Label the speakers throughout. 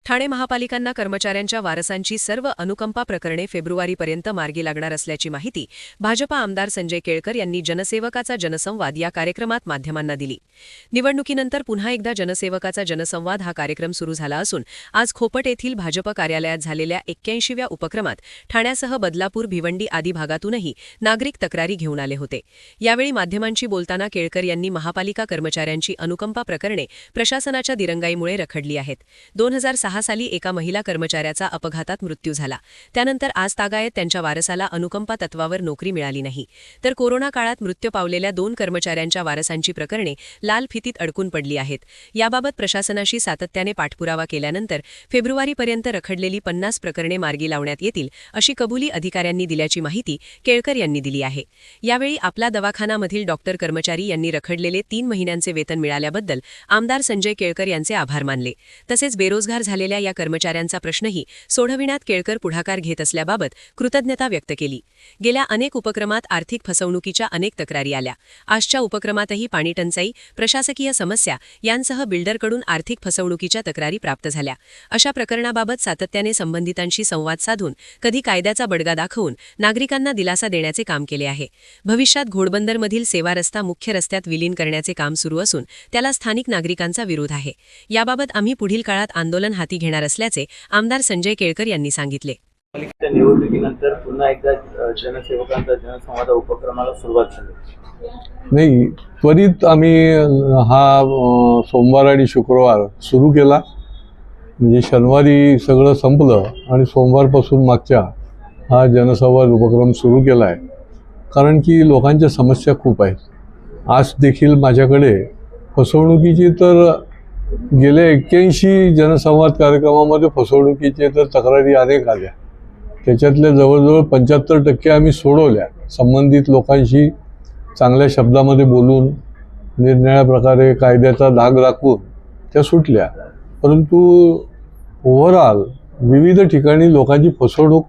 Speaker 1: ठाणे महापालिकांना कर्मचाऱ्यांच्या वारसांची सर्व अनुकंपा प्रकरणे फेब्रुवारीपर्यंत मार्गी लागणार असल्याची माहिती भाजपा आमदार संजय केळकर यांनी जनसेवकाचा जनसंवाद या कार्यक्रमात माध्यमांना दिली। निवडणुकीनंतर पुन्हा एकदा जनसेवकाचा जनसंवाद हा कार्यक्रम सुरू झाला असून आज खोपट येथील भाजप कार्यालयात झालेल्या 81व्या उपक्रमात ठाण्यासह बदलापूर, भिवंडी आदी भागातूनही नागरिक तक्रारी घेऊन आले होते। यावेळी माध्यमांशी बोलताना केळकर यांनी महापालिका कर्मचाऱ्यांची अनुकंपा प्रकरणे प्रशासनाच्या दिरंगाईमुळे रखडली आहेत। 2006 साली एका महिला कर्मचाऱ्याचा अपघातात मृत्यू झाला। त्यानंतर आज तागायत त्यांच्या वारसाला अनुकंपा तत्वावर नोकरी मिळाली नाही, तर कोरोना काळात मृत्यू पावलेल्या 2 कर्मचाऱ्यांच्या वारसांची प्रकरणे लाल फितीत अडकून पडली आहेत। याबाबत प्रशासनाशी सातत्याने पाठपुरावा केल्यानंतर फेब्रुवारीपर्यंत रखडलेली 50 प्रकरणे मार्गी लावण्यात येतील अशी कबुली अधिकाऱ्यांनी दिल्याची माहिती केळकर यांनी दिली आहे। यावेळी आपला दवाखानामधील डॉक्टर कर्मचारी यांनी रखडलेले 3 महिन्यांचे वेतन मिळाल्याबद्दल आमदार संजय केळकर यांचे आभार मानले। तसेच बेरोजगार झालेल्या या कर्मचाऱ्यांचा प्रश्नही सोडविण्यात केळकर पुढाकार घेत असल्याबाबत कृतज्ञता व्यक्त केली। गेल्या अनेक उपक्रमात आर्थिक फसवणुकीच्या अनेक तक्रारी आल्या। आजच्या उपक्रमातही पाणीटंचाई, प्रशासकीय समस्या यांसह बिल्डरकडून आर्थिक फसवणुकीच्या तक्रारी प्राप्त झाल्या। अशा प्रकरणाबाबत सातत्याने संबंधितांशी संवाद साधून कधी कायद्याचा बडगा दाखवून नागरिकांना दिलासा देण्याचे काम केले आहे। भविष्यात घोडबंदरमधील सेवा रस्ता मुख्य रस्त्यात विलीन करण्याचे काम सुरू असून त्याला स्थानिक नागरिकांचा विरोध आहे। याबाबत आम्ही पुढील काळात आंदोलन हाती घेणार असल्याचे आमदार संजय केळकर यांनी सांगितले।
Speaker 2: निवडणुकीनंतर पुन्हा एकदा जनसेवकांचा जनसंवाद उपक्रमाला सुरुवात झाली।
Speaker 3: नाही, त्वरित आम्ही हा सोमवार आणि शुक्रवार सुरू केला। म्हणजे शनिवारी सगळं संपलं आणि सोमवारपासून मागच्या हा जनसंवाद उपक्रम सुरू केला आहे। कारण की लोकांच्या समस्या खूप आहेत। आज देखील माझ्याकडे फसवणुकीची तर गेल्या 81 जनसंवाद कार्यक्रमामध्ये फसवणुकीचे तर तक्रारी अनेक आल्या। त्याच्यातल्या जवळजवळ 75% आम्ही सोडवल्या। संबंधित लोकांशी चांगल्या शब्दामध्ये बोलून निरनिराळ्या प्रकारे कायद्याचा धाग राखून त्या सुटल्या। परंतु ओव्हरऑल विविध ठिकाणी लोकांची फसवणूक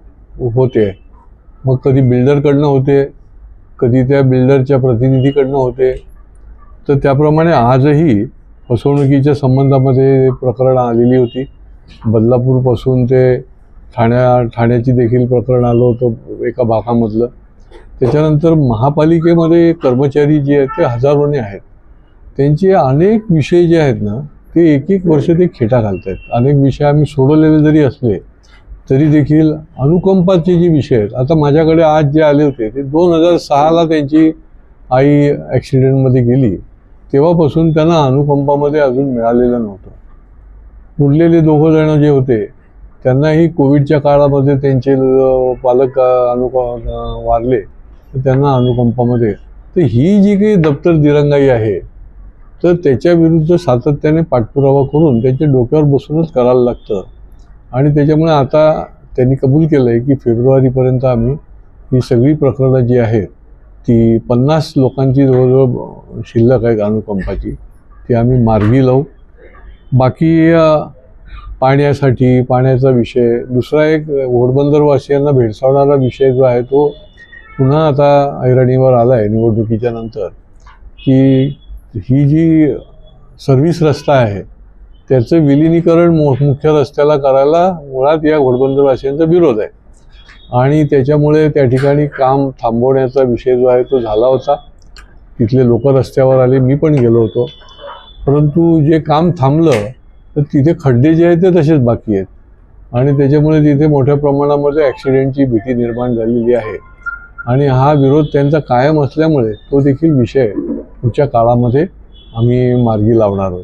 Speaker 3: होते। मग कधी बिल्डरकडनं होते, कधी त्या बिल्डरच्या प्रतिनिधीकडनं होते। तर त्याप्रमाणे आजही फसवणुकीच्या संबंधामध्ये प्रकरण आलेली होती। बदलापूरपासून ते ठाण्याची देखील प्रकरण आलं होतं एका भागामधलं। त्याच्यानंतर महापालिकेमध्ये कर्मचारी जे आहेत ते हजारोने आहेत। त्यांचे अनेक विषय जे आहेत ना, ते एक वर्ष ते खेटा घालत आहेत। अनेक विषय आम्ही सोडवलेले जरी असले तरी देखील अनुकंपाचे जे विषय आहेत, आता माझ्याकडे आज जे आले होते ते 2006ला त्यांची आई ॲक्सिडेंटमध्ये गेली, तेव्हापासून त्यांना अनुकंपामध्ये अजून मिळालेलं नव्हतं। उरलेले 2 जण जे होते त्यांनाही कोविडच्या काळामध्ये त्यांचे पालक वारले, तर त्यांना अनुकंपामध्ये। तर ही जी काही दप्तर दिरंगाई आहे, तर त्याच्याविरुद्ध सातत्याने पाठपुरावा करून त्यांच्या डोक्यावर बसूनच करायला लागतं। आणि त्याच्यामुळे आता त्यांनी कबूल केलं आहे की फेब्रुवारीपर्यंत आम्ही ही सगळी प्रकरणं जी आहेत ती 50 लोकांची जवळजवळ शिल्लक आहेत अनुकंपाची, ती आम्ही मार्गी लावू। बाकी पाण्याचा विषय, दुसरा एक घोडबंदरवासियांना भेडसावणारा विषय जो आहे तो पुन्हा आता ऐरणीवर आला आहे निवडणुकीच्या नंतर, की ही जी सर्व्हिस रस्ता आहे त्याचं विलिनीकरण मुख्य रस्त्याला करायला मुळात या घोडबंदरवासियांचा विरोध आहे। आणि त्याच्यामुळे त्या ठिकाणी काम थांबवण्याचा विषय जो आहे तो झाला होता। तिथले लोक रस्त्यावर आले, मी पण गेलो होतो। परंतु जे काम थांबलं तर तिथे खड्डे जे आहेत ते तसेच बाकी आहेत आणि त्याच्यामुळे तिथे मोठ्या प्रमाणामध्ये ॲक्सिडेंटची भीती निर्माण झालेली आहे। आणि हा विरोध त्यांचा कायम असल्यामुळे तो देखील विषय पुढच्या काळामध्ये आम्ही मार्गी लावणार आहोत।